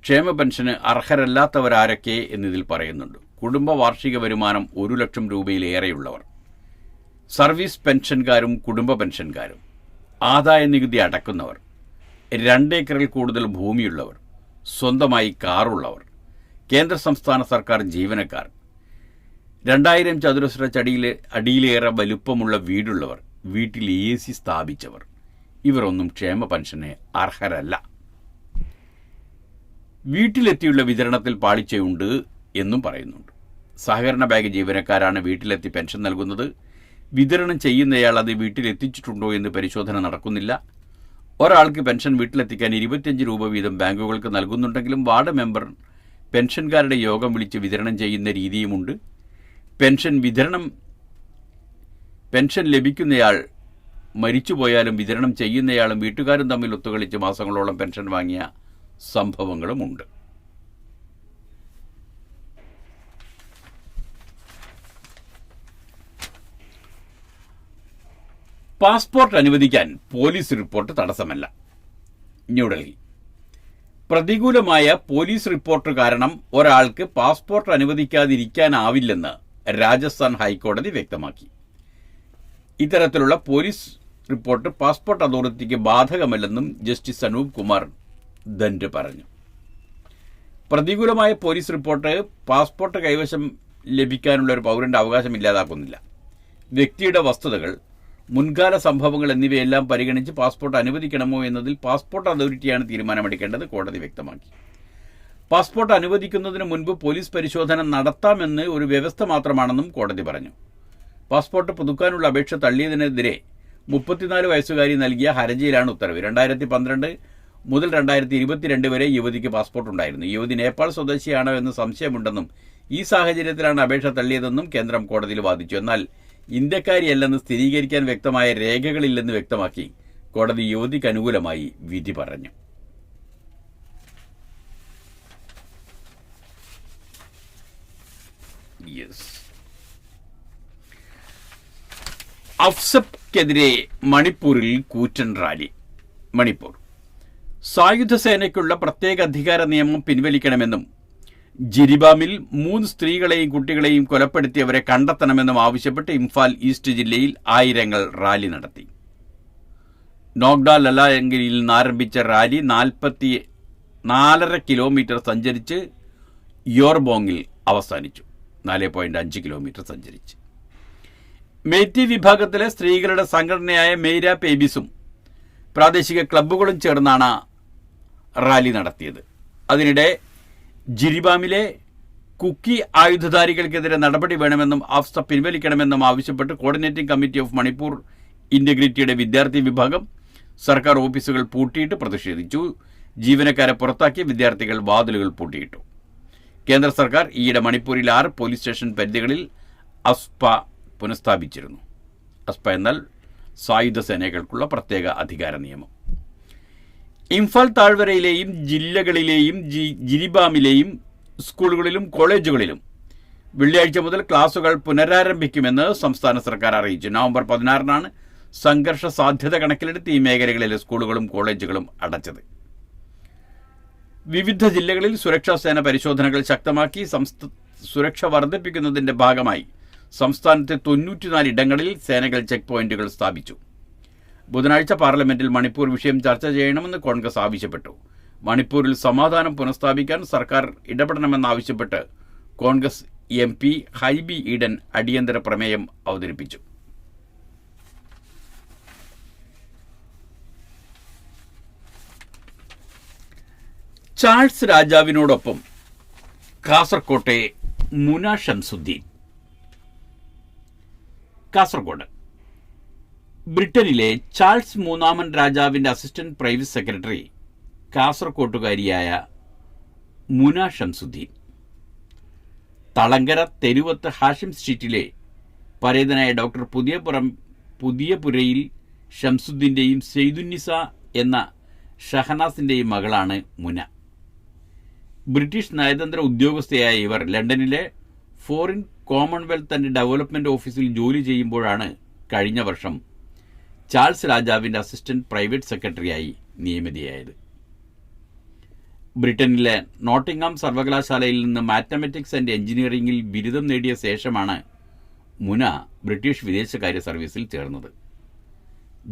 ക്ഷേമ പെൻഷന് അർഹരല്ലാത്തവരാരൊക്കെ എന്നതിൽ പറയുന്നുണ്ട്. കുടുംബ വാർഷിക വരുമാനം 1 ലക്ഷം രൂപയിലേറെയുള്ളവർ, സർവീസ് പെൻഷൻകാരും കുടുംബ പെൻഷൻകാരും, ആദായ നികുതി അടക്കുന്നവർ, 2 ഏക്കറിൽ കൂടുതൽ ഭൂമിയുള്ളവർ, സ്വന്തമായി കാറുള്ളവർ, കേന്ദ്ര സംസ്ഥാന സർക്കാർ ജീവനക്കാർ, 2000 ചതുരശ്ര അടിയിലേറെ വലുപ്പമുള്ള വീടുള്ളവർ, വീട്ടിൽ AC സ്ഥാപിച്ചവർ, ഇവരൊന്നും ക്ഷേമ പെൻഷന് അർഹരല്ല. വീട്ടിലെത്തിയുള്ള വിതരണത്തിൽ പാളിച്ചയുണ്ട് എന്നും പറയുന്നുണ്ട്. സഹകരണ ബാങ്ക് ജീവനക്കാരാണ് വീട്ടിലെത്തി പെൻഷൻ നൽകുന്നത്. വിതരണം ചെയ്യുന്നയാൾ അത് വീട്ടിലെത്തിച്ചിട്ടുണ്ടോ എന്ന് പരിശോധന നടക്കുന്നില്ല. ഒരാൾക്ക് പെൻഷൻ വീട്ടിലെത്തിക്കാൻ 25 രൂപ വീതം ബാങ്കുകൾക്ക് നൽകുന്നുണ്ടെങ്കിലും വാർഡ് മെമ്പർ പെൻഷൻകാരുടെ യോഗം വിളിച്ച് വിതരണം ചെയ്യുന്ന രീതിയുമുണ്ട്. പെൻഷൻ ലഭിക്കുന്നയാൾ മരിച്ചുപോയാലും വിതരണം ചെയ്യുന്നയാളും വീട്ടുകാരും തമ്മിൽ ഒത്തുകളിച്ച് മാസങ്ങളോളം പെൻഷൻ വാങ്ങിയ സംഭവങ്ങളുമുണ്ട്. പാസ്പോർട്ട് അനുവദിക്കാൻ പോലീസ് റിപ്പോർട്ട് തടസ്സമല്ല. ന്യൂഡൽഹി. പ്രതികൂലമായ പോലീസ് റിപ്പോർട്ട് കാരണം ഒരാൾക്ക് പാസ്പോർട്ട് അനുവദിക്കാതിരിക്കാനാവില്ലെന്ന് രാജസ്ഥാൻ ഹൈക്കോടതി വ്യക്തമാക്കി. ഇത്തരത്തിലുള്ള പോലീസ് റിപ്പോർട്ട് പാസ്പോർട്ട് അതോറിറ്റിക്ക് ബാധകമല്ലെന്നും ജസ്റ്റിസ് അനൂപ് കുമാർ ദണ്ഡ് പറഞ്ഞു. പ്രതികൂലമായ പോലീസ് റിപ്പോർട്ട് പാസ്പോർട്ട് കൈവശം ലഭിക്കാനുള്ള ഒരു പൗരന്റെ അവകാശം ഇല്ലാതാക്കുന്നില്ല. വ്യക്തിയുടെ വസ്തുതകൾ, മുൻകാല സംഭവങ്ങൾ എന്നിവയെല്ലാം പരിഗണിച്ച് പാസ്പോർട്ട് അനുവദിക്കണമോ എന്നതിൽ പാസ്പോർട്ട് അതോറിറ്റിയാണ് തീരുമാനമെടുക്കേണ്ടത്, കോടതി വ്യക്തമാക്കി. പാസ്പോർട്ട് അനുവദിക്കുന്നതിന് മുൻപ് പോലീസ് പരിശോധന നടത്താമെന്ന് ഒരു വ്യവസ്ഥ മാത്രമാണെന്നും കോടതി പറഞ്ഞു. പാസ്പോർട്ട് പുതുക്കാനുള്ള അപേക്ഷ തള്ളിയതിനെതിരെ 34 വയസ്സുകാരി നൽകിയ ഹർജിയിലാണ് ഉത്തരവ്. 2012 മുതൽ 2022 വരെ യുവതിക്ക് പാസ്പോർട്ട് ഉണ്ടായിരുന്നു. യുവതി നേപ്പാൾ സ്വദേശിയാണോ എന്ന് സംശയമുണ്ടെന്നും ഈ സാഹചര്യത്തിലാണ് അപേക്ഷ തള്ളിയതെന്നും കേന്ദ്രം കോടതിയിൽ വാദിച്ചു. എന്നാൽ ഇന്ത്യക്കാരിയല്ലെന്ന് സ്ഥിരീകരിക്കാൻ വ്യക്തമായ രേഖകളില്ലെന്ന് വ്യക്തമാക്കി കോടതി യുവതിക്ക് അനുകൂലമായി വിധി പറഞ്ഞു. അഫ്സപ്ക്കെതിരെ മണിപ്പൂരിൽ കൂറ്റൻ റാലി. മണിപ്പൂർ. സായുധ സേനയ്ക്കുള്ള പ്രത്യേക അധികാര നിയമം പിൻവലിക്കണമെന്നും ജിരിബാമിൽ 3 സ്ത്രീകളെയും കുട്ടികളെയും കൊലപ്പെടുത്തിയവരെ കണ്ടെത്തണമെന്നും ആവശ്യപ്പെട്ട് ഇംഫാൽ ഈസ്റ്റ് ജില്ലയിൽ ആയിരങ്ങൾ റാലി നടത്തി. നോഗ്ഡ ലലായങ്കരിയിൽ നിന്നാരംഭിച്ച റാലി 4.5 കിലോമീറ്റർ സഞ്ചരിച്ച് യോർബോങ്ങിൽ അവസാനിച്ചു. 4.5 കിലോമീറ്റർ സഞ്ചരിച്ച്. മേറ്റി വിഭാഗത്തിലെ സ്ത്രീകളുടെ സംഘടനയായ മെയ്ര പേബിസും പ്രാദേശിക ക്ലബ്ബുകളും ചേർന്നാണ് റാലി നടത്തിയത്. അതിനിടെ ജിരിബാമിലെ കുക്കി ആയുധധാരികൾക്കെതിരെ നടപടി വേണമെന്നും അഫ്സ പിൻവലിക്കണമെന്നും ആവശ്യപ്പെട്ട് കോർഡിനേറ്റിംഗ് കമ്മിറ്റി ഓഫ് മണിപ്പൂർ ഇന്റഗ്രിറ്റിയുടെ വിദ്യാർത്ഥി വിഭാഗം സർക്കാർ ഓഫീസുകൾ പൂട്ടിയിട്ട് പ്രതിഷേധിച്ചു. ജീവനക്കാരെ പുറത്താക്കി വിദ്യാർത്ഥികൾ വാതിലുകൾ പൂട്ടിയിട്ടു. കേന്ദ്ര സർക്കാർ ഈയിടെ മണിപ്പൂരിൽ 6 പോലീസ് സ്റ്റേഷൻ പരിധികളിൽ അസ്പ പുനഃസ്ഥാപിച്ചിരുന്നു. അസ്പ എന്നാൽ സായുധ സേനകൾക്കുള്ള പ്രത്യേക അധികാര നിയമം. ഇംഫാൽ താഴ്വരയിലെയും ജില്ലകളിലെയും ജിരിബാമിലെയും സ്കൂളുകളിലും കോളേജുകളിലും വെള്ളിയാഴ്ച മുതൽ ക്ലാസുകൾ പുനരാരംഭിക്കുമെന്ന് സംസ്ഥാന സർക്കാർ അറിയിച്ചു. നവംബർ 16 സംഘർഷ സാധ്യത കണക്കിലെടുത്ത് ഈ മേഖലകളിലെ സ്കൂളുകളും കോളേജുകളും അടച്ചത്. വിവിധ ജില്ലകളിൽ സുരക്ഷാ സേന പരിശോധനകൾ ശക്തമാക്കി. സുരക്ഷ വർദ്ധിപ്പിക്കുന്നതിന്റെ ഭാഗമായി സംസ്ഥാനത്തെ 94 ഇടങ്ങളിൽ സേനകൾ ചെക്ക് പോയിന്റുകൾ സ്ഥാപിച്ചു. ബുധനാഴ്ച പാർലമെന്റിൽ മണിപ്പൂർ വിഷയം ചർച്ച ചെയ്യണമെന്ന് കോൺഗ്രസ് ആവശ്യപ്പെട്ടു. മണിപ്പൂരിൽ സമാധാനം പുനഃസ്ഥാപിക്കാൻ സർക്കാർ ഇടപെടണമെന്നാവശ്യപ്പെട്ട് കോൺഗ്രസ് MP ഹൈബി ഈഡൻ അടിയന്തര പ്രമേയം അവതരിപ്പിച്ചു. ചാൾസ് രാജാവിനോടൊപ്പം കാസർകോട്ടെ മുന ഷംസുദ്ദീൻ. കാസർഗോഡ്. ബ്രിട്ടനിലെ ചാൾസ് മൂന്നാമൻ രാജാവിന്റെ അസിസ്റ്റന്റ് പ്രൈവറ്റ് സെക്രട്ടറി കാസർകോട്ടുകാരിയായ മുന ഷംസുദ്ദീൻ. തളങ്കര തെരുവത്ത് ഹാഷിം സ്ട്രീറ്റിലെ പരേതനായ ഡോക്ടർ പുതിയപുരയിൽ ഷംസുദ്ദീന്റെയും സെയ്ദുന്നിസ എന്ന ഷഹനാസിന്റെയും മകളാണ് മുന. ബ്രിട്ടീഷ് നയതന്ത്ര ഉദ്യോഗസ്ഥയായ ഇവർ ലണ്ടനിലെ ഫോറിൻ കോമൺവെൽത്ത് ആൻഡ് ഡെവലപ്മെന്റ് ഓഫീസിൽ ജോലി ചെയ്യുമ്പോഴാണ് കഴിഞ്ഞ വർഷം ചാൾസ് രാജാവിന്റെ അസിസ്റ്റന്റ് പ്രൈവറ്റ് സെക്രട്ടറിയായി നിയമിതയായത്. ബ്രിട്ടനിലെ നോട്ടിംഗാം സർവകലാശാലയിൽ നിന്ന് മാത്തമാറ്റിക്സ് ആൻഡ് എഞ്ചിനീയറിംഗിൽ ബിരുദം നേടിയ ശേഷമാണ് മുന ബ്രിട്ടീഷ് വിദേശകാര്യ സർവീസിൽ ചേർന്നത്.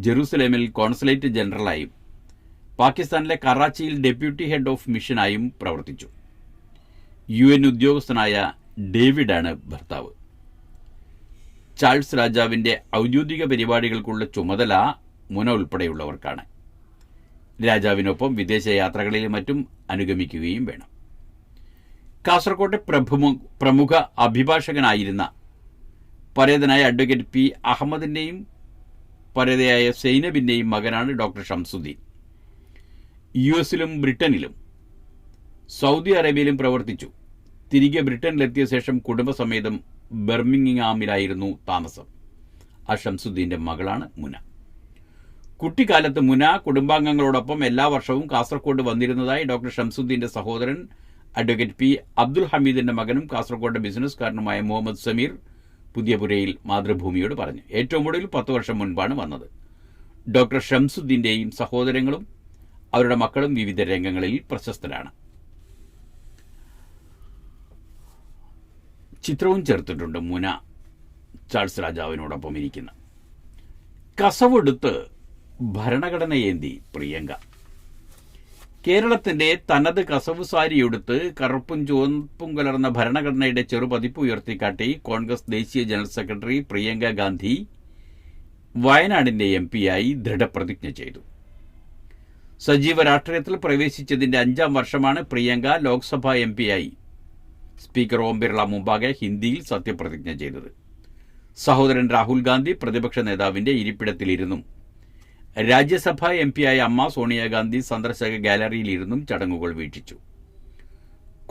ജെറൂസലേമിൽ കോൺസുലേറ്റ് ജനറലായും പാകിസ്ഥാനിലെ കറാച്ചിയിൽ ഡെപ്യൂട്ടി ഹെഡ് ഓഫ് മിഷനായും പ്രവർത്തിച്ചു. UN ഉദ്യോഗസ്ഥനായ ഡേവിഡാണ് ഭർത്താവ്. ചാൾസ് രാജാവിൻ്റെ ഔദ്യോഗിക പരിപാടികൾക്കുള്ള ചുമതല മുന ഉൾപ്പെടെയുള്ളവർക്കാണ്. രാജാവിനൊപ്പം വിദേശ യാത്രകളിലും മറ്റും അനുഗമിക്കുകയും വേണം. കാസർകോട്ടെ പ്രമുഖ അഭിഭാഷകനായിരുന്ന പരേതനായ അഡ്വക്കേറ്റ് പി അഹമ്മദിൻ്റെയും പരേതയായ സൈനബിൻ്റെയും മകനാണ് ഡോക്ടർ ഷംസുദ്ദീൻ. US-ലും ബ്രിട്ടനിലും സൗദി അറേബ്യയിലും പ്രവർത്തിച്ചു. തിരികെ ബ്രിട്ടനിലെത്തിയ ശേഷം കുടുംബസമേതം ബർമിംഗ്ഹാമിലായിരുന്നു താമസം. ആ ഷംസുദ്ദീൻ്റെ മകളാണ് മുന. കുട്ടിക്കാലത്ത് മുന കുടുംബാംഗങ്ങളോടൊപ്പം എല്ലാ വർഷവും കാസർഗോഡ് വന്നിരുന്നതായി ഡോക്ടർ ഷംസുദ്ദീൻ്റെ സഹോദരൻ അഡ്വക്കേറ്റ് പി അബ്ദുൽ ഹമീദിൻ്റെ മകനും കാസർഗോഡ് ബിസിനസ്സുകാരനുമായ മുഹമ്മദ് സമീർ പുതിയപുരയിൽ മാതൃഭൂമിയോട് പറഞ്ഞു. ഏറ്റവും ഒടുവിൽ 10 വർഷം മുൻപാണ് വന്നത്. ഡോക്ടർ ഷംസുദ്ദീൻ്റെയും സഹോദരങ്ങളും അവരുടെ മക്കളും വിവിധ രംഗങ്ങളിൽ പ്രശസ്തരാണ്. ചിത്രവും ചേർത്തിട്ടുണ്ട് മുന ചാൾസ് രാജാവിനോടൊപ്പം ഇരിക്കുന്ന. കസവെടുത്ത് ഭരണഘടനയേന്തി പ്രിയങ്ക. കേരളത്തിന്റെ തനത് കസവ് സാരിയെടുത്ത് കറുപ്പും ചുവപ്പും കലർന്ന ഭരണഘടനയുടെ ചെറുപതിപ്പ് ഉയർത്തിക്കാട്ടി കോൺഗ്രസ് ദേശീയ ജനറൽ സെക്രട്ടറി പ്രിയങ്ക ഗാന്ധി വയനാടിന്റെ MP-യായി ദൃഢപ്രതിജ്ഞ ചെയ്തു. സജീവ രാഷ്ട്രീയത്തിൽ പ്രവേശിച്ചതിന്റെ 5ാം വർഷമാണ് പ്രിയങ്ക ലോക്സഭാ MP-യായി സ്പീക്കർ ഓം ബിർള മുമ്പാകെ ഹിന്ദിയിൽ സത്യപ്രതിജ്ഞ ചെയ്തത്. സഹോദരൻ രാഹുൽ ഗാന്ധി പ്രതിപക്ഷ നേതാവിന്റെ ഇരിപ്പിടത്തിലിരുന്നും രാജ്യസഭാ MP-യായ അമ്മ സോണിയാഗാന്ധി സന്ദർശക ഗാലറിയിലിരുന്നും ചടങ്ങുകൾ വീക്ഷിച്ചു.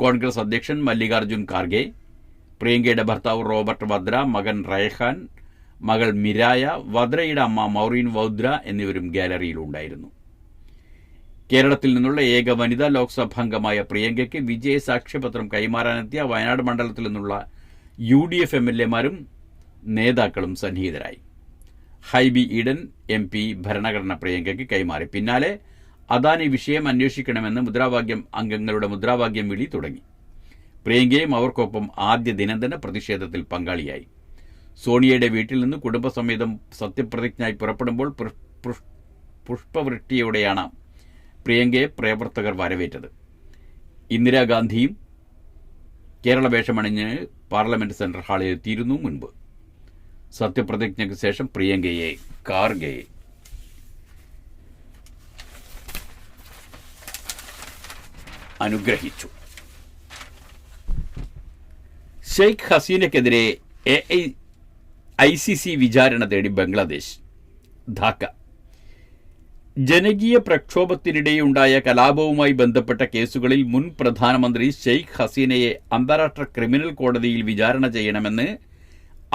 കോൺഗ്രസ് അധ്യക്ഷൻ മല്ലികാർജുൻ ഖാർഗെ, പ്രിയങ്കയുടെ ഭർത്താവ് റോബർട്ട് വദ്ര, മകൻ റൈഹാൻ, മകൾ മിരായ, വദ്രയുടെ അമ്മ മൗറീൻ വൗദ്ര എന്നിവരും ഗാലറിയിലുണ്ടായിരുന്നു. കേരളത്തിൽ നിന്നുള്ള ഏക വനിതാ ലോക്സഭാംഗമായ പ്രിയങ്കയ്ക്ക് വിജയ സാക്ഷ്യപത്രം കൈമാറാനെത്തിയ വയനാട് മണ്ഡലത്തിൽ നിന്നുള്ള UDF MLA-മാരും നേതാക്കളും സന്നിഹിതരായി. ഹൈബി ഈഡൻ MP ഭരണഘടന പ്രിയങ്കയ്ക്ക് കൈമാറി. പിന്നാലെ അദാനി വിഷയം അന്വേഷിക്കണമെന്ന് അംഗങ്ങളുടെ മുദ്രാവാക്യം വിളി തുടങ്ങി. പ്രിയങ്കയും അവർക്കൊപ്പം ആദ്യ ദിനം തന്നെ പ്രതിഷേധത്തിൽ പങ്കാളിയായി. സോണിയയുടെ വീട്ടിൽ നിന്ന് കുടുംബസമേതം സത്യപ്രതിജ്ഞയായി പുറപ്പെടുമ്പോൾ പുഷ്പവൃഷ്ടിയോടെയാണ് പ്രിയങ്കയെ പ്രവർത്തകർ വരവേറ്റത്. ഇന്ദിരാഗാന്ധിയും കേരള വേഷമണിഞ്ഞ് പാർലമെന്റ് സെൻട്രൽ ഹാളിൽ എത്തിയിരുന്നു മുൻപ്. സത്യപ്രതിജ്ഞയ്ക്ക് ശേഷം പ്രിയങ്കയെ ഖാർഗെ അനുഗ്രഹിച്ചു. ഷെയ്ഖ് ഹസീനയ്ക്കെതിരെ ICC വിചാരണ തേടി ബംഗ്ലാദേശ്. ധാക്ക. ജനകീയ പ്രക്ഷോഭത്തിനിടെയുണ്ടായ കലാപവുമായി ബന്ധപ്പെട്ട കേസുകളിൽ മുൻ പ്രധാനമന്ത്രി ഷെയ്ഖ് ഹസീനയെ അന്താരാഷ്ട്ര ക്രിമിനൽ കോടതിയിൽ വിചാരണ ചെയ്യണമെന്ന്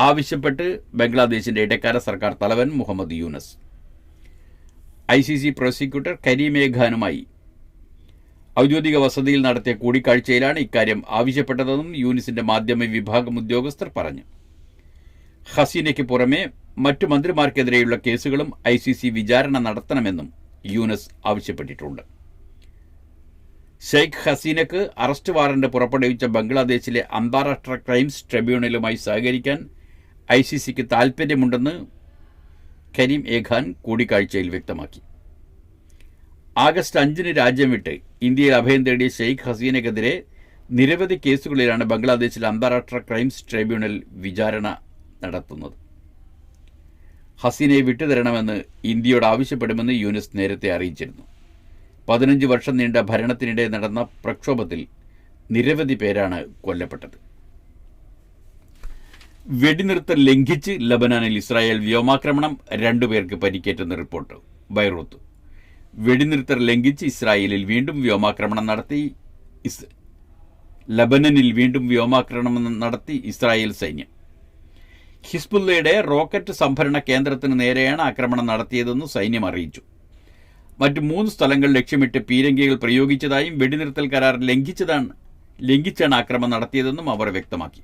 ആവശ്യപ്പെട്ട് ബംഗ്ലാദേശിന്റെ ഇടക്കാല സർക്കാർ തലവൻ മുഹമ്മദ് യൂനസ് ICC പ്രോസിക്യൂട്ടർ കരീം ഖാനുമായി ഔദ്യോഗിക വസതിയിൽ നടത്തിയ കൂടിക്കാഴ്ചയിലാണ് ഇക്കാര്യം ആവശ്യപ്പെട്ടതെന്നും യൂനിസിന്റെ മാധ്യമ വിഭാഗം ഉദ്യോഗസ്ഥർ പറഞ്ഞു. ഹസീനയ്ക്ക് പുറമെ മറ്റു മന്ത്രിമാർക്കെതിരെയുള്ള കേസുകളും ICC വിചാരണ നടത്തണമെന്നും യൂനസ് ആവശ്യപ്പെട്ടിട്ടുണ്ട്. ഷെയ്ഖ് ഹസീനയ്ക്ക് അറസ്റ്റ് വാറന്റ് പുറപ്പെടുവിച്ച ബംഗ്ലാദേശിലെ അന്താരാഷ്ട്ര ക്രൈംസ് ട്രിബ്യൂണലുമായി സഹകരിക്കാൻ ICCക്ക് താൽപ്പര്യമുണ്ടെന്ന് കരീം ഖാൻ കൂടിക്കാഴ്ചയിൽ വ്യക്തമാക്കി. ആഗസ്റ്റ് 5 രാജ്യം വിട്ട് ഇന്ത്യയിൽ അഭയം തേടിയ ഷെയ്ഖ് ഹസീനയ്ക്കെതിരെ നിരവധി കേസുകളിലാണ് ബംഗ്ലാദേശിലെ അന്താരാഷ്ട്ര ക്രൈംസ് ട്രിബ്യൂണൽ വിചാരണ നടത്തുന്നത്. ഹസീനയെ വിട്ടുതരണമെന്ന് ഇന്ത്യയോട് ആവശ്യപ്പെടുമെന്ന് യൂനസ് നേരത്തെ അറിയിച്ചിരുന്നു. 15 വർഷം നീണ്ട ഭരണത്തിനിടെ നടന്ന പ്രക്ഷോഭത്തിൽ നിരവധി പേരാണ് കൊല്ലപ്പെട്ടത്. വെടിനിർത്തൽ ലംഘിച്ച് ലബനാനിൽ ഇസ്രായേൽ വ്യോമാക്രമണം, 2 പേർക്ക് പരിക്കേറ്റെന്ന് റിപ്പോർട്ട്. ബൈറൂത്ത്. വെടിനിർത്തൽ ലംഘിച്ച് ഇസ്രായേലിൽ വീണ്ടും വ്യോമാക്രമണം നടത്തി ലബനനിൽ വീണ്ടും വ്യോമാക്രമണം നടത്തി ഇസ്രായേൽ സൈന്യം. ഹിസ്ബുള്ളയുടെ റോക്കറ്റ് സംഭരണ കേന്ദ്രത്തിന് നേരെയാണ് ആക്രമണം നടത്തിയതെന്ന് സൈന്യം അറിയിച്ചു. മറ്റ് 3 സ്ഥലങ്ങൾ ലക്ഷ്യമിട്ട് പീരങ്കികൾ പ്രയോഗിച്ചതായും വെടിനിർത്തൽ കരാർ ലംഘിച്ചാണ് ആക്രമണം നടത്തിയതെന്നും അവർ വ്യക്തമാക്കി.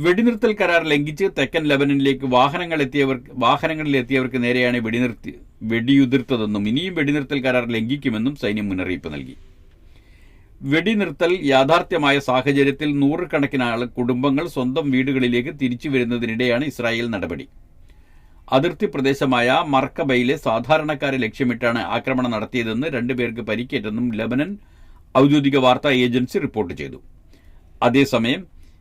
വെടിനിർത്തൽ കരാർ ലംഘിച്ച് തെക്കൻ ലബനനിലേക്ക് വാഹനങ്ങളിലെത്തിയവർക്ക് നേരെയാണ് വെടിയുതിർത്തതെന്നും ഇനിയും വെടിനിർത്തൽ കരാർ ലംഘിക്കുമെന്നും സൈന്യം മുന്നറിയിപ്പ് നൽകി. വെടിനിർത്തൽ യാഥാർത്ഥ്യമായ സാഹചര്യത്തിൽ 100 കണക്കിന് കുടുംബങ്ങൾ സ്വന്തം വീടുകളിലേക്ക് തിരിച്ചു വരുന്നതിനിടെയാണ് ഇസ്രായേൽ നടപടി. അതിർത്തി പ്രദേശമായ മർക്കബയിലെ സാധാരണക്കാരെ ലക്ഷ്യമിട്ടാണ് ആക്രമണം നടത്തിയതെന്ന് 2 പേർക്ക് പരിക്കേറ്റെന്നും ലെബനൻ ഔദ്യോഗിക വാർത്താ ഏജൻസി റിപ്പോർട്ട് ചെയ്തു. അതേസമയം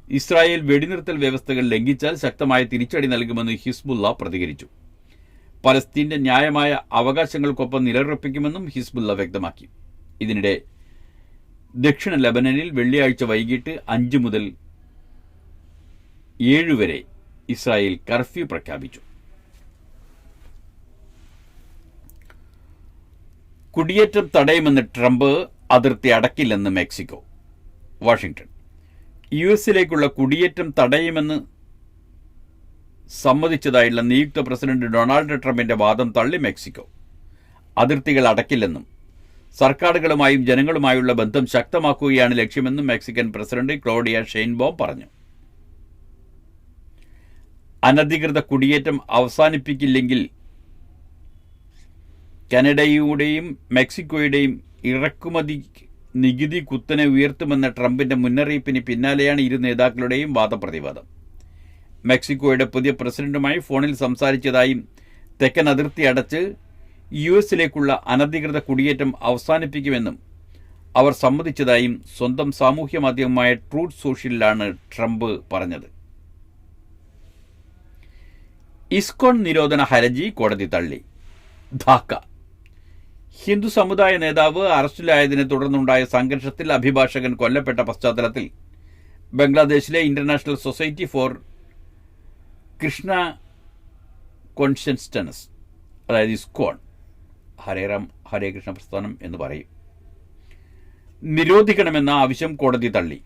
ഇസ്രായേൽ വെടിനിർത്തൽ വ്യവസ്ഥകൾ ലംഘിച്ചാൽ ശക്തമായ തിരിച്ചടി നൽകുമെന്ന് ഹിസ്ബുള്ള പ്രതികരിച്ചു. പലസ്തീന്റെ ന്യായമായ അവകാശങ്ങൾക്കൊപ്പം നിലയുറപ്പിക്കുമെന്നും ഹിസ്ബുള്ള വ്യക്തമാക്കി. ഇതിനിടെ ദക്ഷിണ ലെബനനിൽ വെള്ളിയാഴ്ച വൈകിട്ട് 5 മുതൽ 7 വരെ ഇസ്രായേൽ കർഫ്യൂ പ്രഖ്യാപിച്ചു. കുടിയേറ്റം തടയുമെന്ന് ട്രംപ്, അതിർത്തി അടക്കില്ലെന്ന് മെക്സിക്കോ. വാഷിംഗ്ടൺ. യുഎസിലേക്കുള്ള കുടിയേറ്റം തടയുമെന്ന് സമ്മതിച്ചതായുള്ള നിയുക്ത പ്രസിഡന്റ് ഡൊണാൾഡ് ട്രംപിന്റെ വാദം തള്ളി മെക്സിക്കോ. അതിർത്തികൾ അടക്കില്ലെന്നും സർക്കാരുകളുമായും ജനങ്ങളുമായുള്ള ബന്ധം ശക്തമാക്കുകയാണ് ലക്ഷ്യമെന്നും മെക്സിക്കൻ പ്രസിഡന്റ് ക്ലോഡിയ ഷെയ്ൻബോം പറഞ്ഞു. അനധികൃത കുടിയേറ്റം അവസാനിപ്പിക്കില്ലെങ്കിൽ കാനഡയുടെയും മെക്സിക്കോയുടെയും ഇറക്കുമതി നികുതി കുത്തനെ ഉയർത്തുമെന്ന ട്രംപിന്റെ മുന്നറിയിപ്പിന് പിന്നാലെയാണ് ഇരു നേതാക്കളുടെയും വാദപ്രതിവാദം. മെക്സിക്കോയുടെ പുതിയ പ്രസിഡന്റുമായി ഫോണിൽ സംസാരിച്ചതായും തെക്കൻ അതിർത്തി അടച്ച് യുഎസിലേക്കുള്ള അനധികൃത കുടിയേറ്റം അവസാനിപ്പിക്കുമെന്നും അവർ സമ്മതിച്ചതായും സ്വന്തം സാമൂഹ്യ മാധ്യമമായ ട്രൂത്ത് സോഷ്യലിലാണ് ട്രംപ് പറഞ്ഞത്. ഇസ്കോൺ നിരോധന ഹർജി കോടതി തള്ളി. ധാക്ക. ഹിന്ദു സമുദായ നേതാവ് അറസ്റ്റിലായതിനെ തുടർന്നുണ്ടായ സംഘർഷത്തിൽ അഭിഭാഷകൻ കൊല്ലപ്പെട്ട പശ്ചാത്തലത്തിൽ ബംഗ്ലാദേശിലെ international society for Krishna consciousness, അതായത് ഇസ്കോൺ, ഹരേറാം ഹരേ കൃഷ്ണ പ്രസ്ഥാനം എന്ന് പറയും, നിരോധിക്കണമെന്ന ആവശ്യം കോടതി തള്ളി.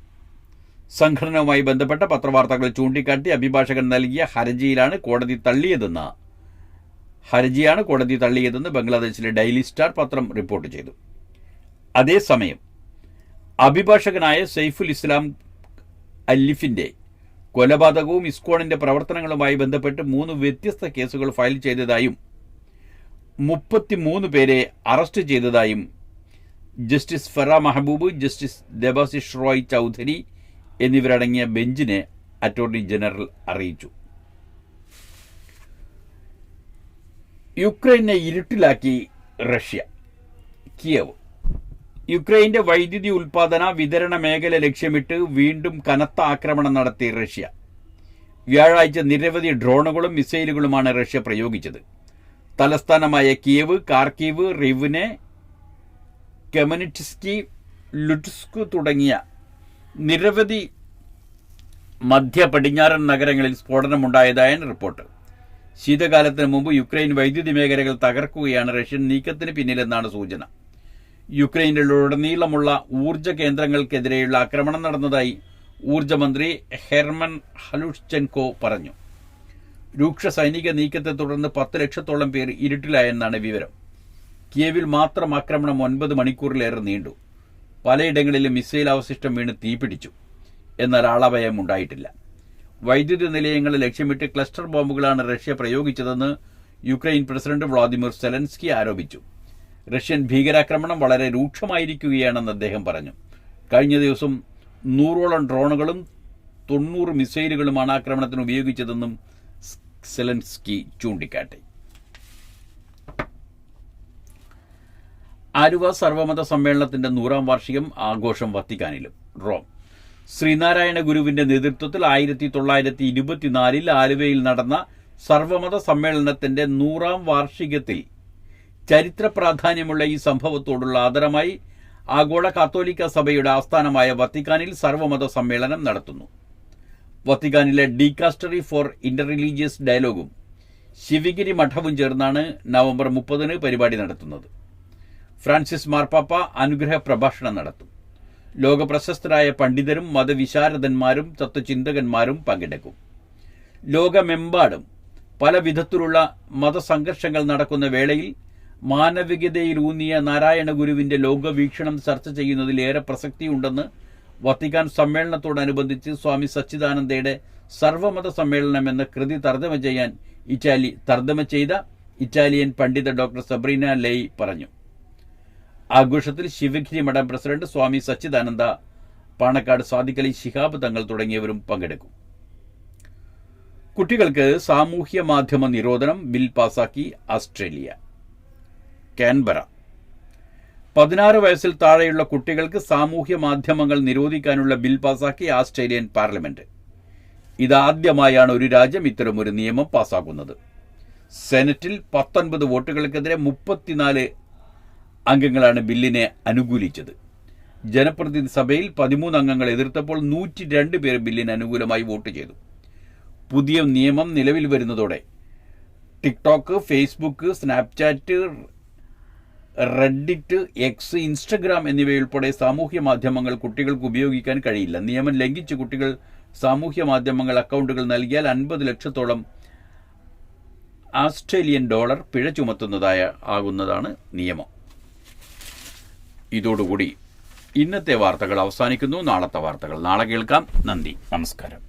സംഘടനയുമായി ബന്ധപ്പെട്ട പത്രവാർത്തകൾ ചൂണ്ടിക്കാട്ടി അഭിഭാഷകൻ നൽകിയ ഹർജിയാണ് കോടതി തള്ളിയതെന്ന് ബംഗ്ലാദേശിലെ ഡെയിലി സ്റ്റാർ പത്രം റിപ്പോർട്ട് ചെയ്തു. അതേസമയം അഭിഭാഷകനായ സൈഫുൽ ഇസ്ലാം അല്ലിഫിന്റെ കൊലപാതകവും ഇസ്കോണിന്റെ പ്രവർത്തനങ്ങളുമായി ബന്ധപ്പെട്ട് 3 വ്യത്യസ്ത കേസുകൾ ഫയൽ ചെയ്തതായും 33 പേരെ അറസ്റ്റ് ചെയ്തതായും ജസ്റ്റിസ് ഫറ മെഹബൂബ്, ജസ്റ്റിസ് ദേബാശിഷ് റോയ് ചൌധരി എന്നിവരടങ്ങിയ ബെഞ്ചിനെ അറ്റോർണി ജനറൽ അറിയിച്ചു. യുക്രൈനെ ഇരുട്ടിലാക്കി റഷ്യ. കിയവ്. യുക്രൈന്റെ വൈദ്യുതി ഉൽപാദന വിതരണ മേഖല ലക്ഷ്യമിട്ട് വീണ്ടും കനത്ത ആക്രമണം നടത്തി റഷ്യ. വ്യാഴാഴ്ച നിരവധി ഡ്രോണുകളും മിസൈലുകളുമാണ് റഷ്യ പ്രയോഗിച്ചത്. തലസ്ഥാനമായ കിയവ്, കാർക്കീവ്, റിവ്നെ, കെമനിറ്റ്സ്കി, ലുട്സ്ക് തുടങ്ങിയ നിരവധി മധ്യ പടിഞ്ഞാറൻ നഗരങ്ങളിൽ സ്ഫോടനമുണ്ടായതായാണ് റിപ്പോർട്ട്. ശീതകാലത്തിന് മുമ്പ് യുക്രൈൻ വൈദ്യുതി മേഖലകൾ തകർക്കുകയാണ് റഷ്യൻ നീക്കത്തിന് പിന്നിലെന്നാണ് സൂചന. യുക്രൈനിലുടനീളമുള്ള ഊർജ്ജ കേന്ദ്രങ്ങൾക്കെതിരെയുള്ള ആക്രമണം നടന്നതായി ഊർജ്ജമന്ത്രി ഹെർമൻ ഹലുഷ്ചെൻകോ പറഞ്ഞു. രൂക്ഷ സൈനിക നീക്കത്തെ തുടർന്ന് 10 ലക്ഷത്തോളം പേർ ഇരുട്ടിലായെന്നാണ് വിവരം. കിയേവിൽ മാത്രം ആക്രമണം 9 മണിക്കൂറിലേറെ നീണ്ടു. പലയിടങ്ങളിലും മിസൈൽ അവശിഷ്ടം വീണ് തീപിടിച്ചു. എന്നാൽ ആളപായം ഉണ്ടായിട്ടില്ല. വൈദ്യുതി നിലയങ്ങളെ ലക്ഷ്യമിട്ട് ക്ലസ്റ്റർ ബോംബുകളാണ് റഷ്യ പ്രയോഗിച്ചതെന്ന് യുക്രൈൻ പ്രസിഡന്റ് വ്ളാദിമിർ സെലൻസ്കി ആരോപിച്ചു. റഷ്യൻ ഭീകരാക്രമണം വളരെ രൂക്ഷമായിരിക്കുകയാണെന്ന് അദ്ദേഹം പറഞ്ഞു. കഴിഞ്ഞ ദിവസം 100ഓളം ഡ്രോണുകളും 90 മിസൈലുകളുമാണ് ആക്രമണത്തിന് ഉപയോഗിച്ചതെന്നും സെലൻസ്കി ചൂണ്ടിക്കാട്ടി. ആലുവ സർവമത സമ്മേളനത്തിന്റെ 100ാം വാർഷികം ആഘോഷം വത്തിക്കാനിലും. റോം. ശ്രീനാരായണ ഗുരുവിന്റെ നേതൃത്വത്തിൽ 1924 ആലുവയിൽ നടന്ന സർവമത സമ്മേളനത്തിന്റെ 100ാം വാർഷികത്തിൽ ചരിത്ര പ്രാധാന്യമുള്ള ഈ സംഭവത്തോടുള്ള ആദരമായി ആഗോള കാത്തോലിക്ക സഭയുടെ ആസ്ഥാനമായ വത്തിക്കാനിൽ സർവമത സമ്മേളനം നടത്തുന്നു. വത്തിക്കാനിലെ ഡികാസ്റ്ററി ഫോർ ഇന്റർ റിലീജിയസ് ഡയലോഗും ശിവഗിരി മഠവും ചേർന്നാണ് നവംബർ 30 പരിപാടി നടത്തുന്നത്. ഫ്രാൻസിസ് മാർപ്പാപ്പ അനുഗ്രഹ പ്രഭാഷണം നടത്തും. ലോകപ്രശസ്തരായ പണ്ഡിതരും മതവിശാരദന്മാരും തത്വചിന്തകന്മാരും പങ്കെടുക്കും. ലോകമെമ്പാടും പല വിധത്തിലുള്ള മതസംഘർഷങ്ങൾ നടക്കുന്ന വേളയിൽ മാനവികതയിലൂന്നിയ നാരായണ ഗുരുവിന്റെ ലോകവീക്ഷണം ചർച്ച ചെയ്യുന്നതിൽ ഏറെ പ്രസക്തിയുണ്ടെന്ന് വത്തിക്കാൻ സമ്മേളനത്തോടനുബന്ധിച്ച് സ്വാമി സച്ചിദാനന്ദയുടെ സർവമത സമ്മേളനം എന്ന കൃതി തർജ്ജമ ചെയ്ത ഇറ്റാലിയൻ പണ്ഡിത ഡോക്ടർ സബ്രീന ലെയ് പറഞ്ഞു. ആഘോഷത്തിൽ ശിവഗിരി മഠം പ്രസിഡന്റ് സ്വാമി സച്ചിദാനന്ദ, പാണക്കാട് സാദിഖ് അലി ശിഹാബ് തങ്ങൾ തുടങ്ങിയവരും പങ്കെടുക്കും. കുട്ടികൾക്ക് സാമൂഹ്യ മാധ്യമ നിരോധനം ബിൽ പാസാക്കി ഓസ്ട്രേലിയ. കാൻബറ. 16 വയസ്സിൽ താഴെയുള്ള കുട്ടികൾക്ക് സാമൂഹ്യ മാധ്യമങ്ങൾ നിരോധിക്കാനുള്ള ബിൽ പാസാക്കി ഓസ്ട്രേലിയൻ പാർലമെന്റ്. ഇതാദ്യമായാണ് ഒരു രാജ്യം ഇത്തരമൊരു നിയമം പാസാക്കുന്നത്. സെനറ്റിൽ 19 വോട്ടുകൾക്കെതിരെ 34 അംഗങ്ങളാണ് ബില്ലിനെ അനുകൂലിച്ചത്. ജനപ്രതിനിധി സഭയിൽ 13 അംഗങ്ങൾ എതിർത്തപ്പോൾ 102 പേർ ബില്ലിന് അനുകൂലമായി വോട്ട് ചെയ്തു. പുതിയ നിയമം നിലവിൽ വരുന്നതോടെ TikTok, Facebook, Snapchat, Reddit, X, Instagram എന്നിവയുൾപ്പെടെ സാമൂഹ്യ മാധ്യമങ്ങൾ കുട്ടികൾക്ക് ഉപയോഗിക്കാൻ കഴിയില്ല. നിയമം ലംഘിച്ച് കുട്ടികൾ സാമൂഹ്യ മാധ്യമങ്ങൾ അക്കൗണ്ടുകൾ നൽകിയാൽ 50 ലക്ഷത്തോളം ഓസ്ട്രേലിയൻ ഡോളർ പിഴ ആകുന്നതാണ് നിയമം. ഇതോടുകൂടി ഇന്നത്തെ വാർത്തകൾ അവസാനിക്കുന്നു. നാളത്തെ വാർത്തകൾ നാളെ കേൾക്കാം. നന്ദി, നമസ്കാരം.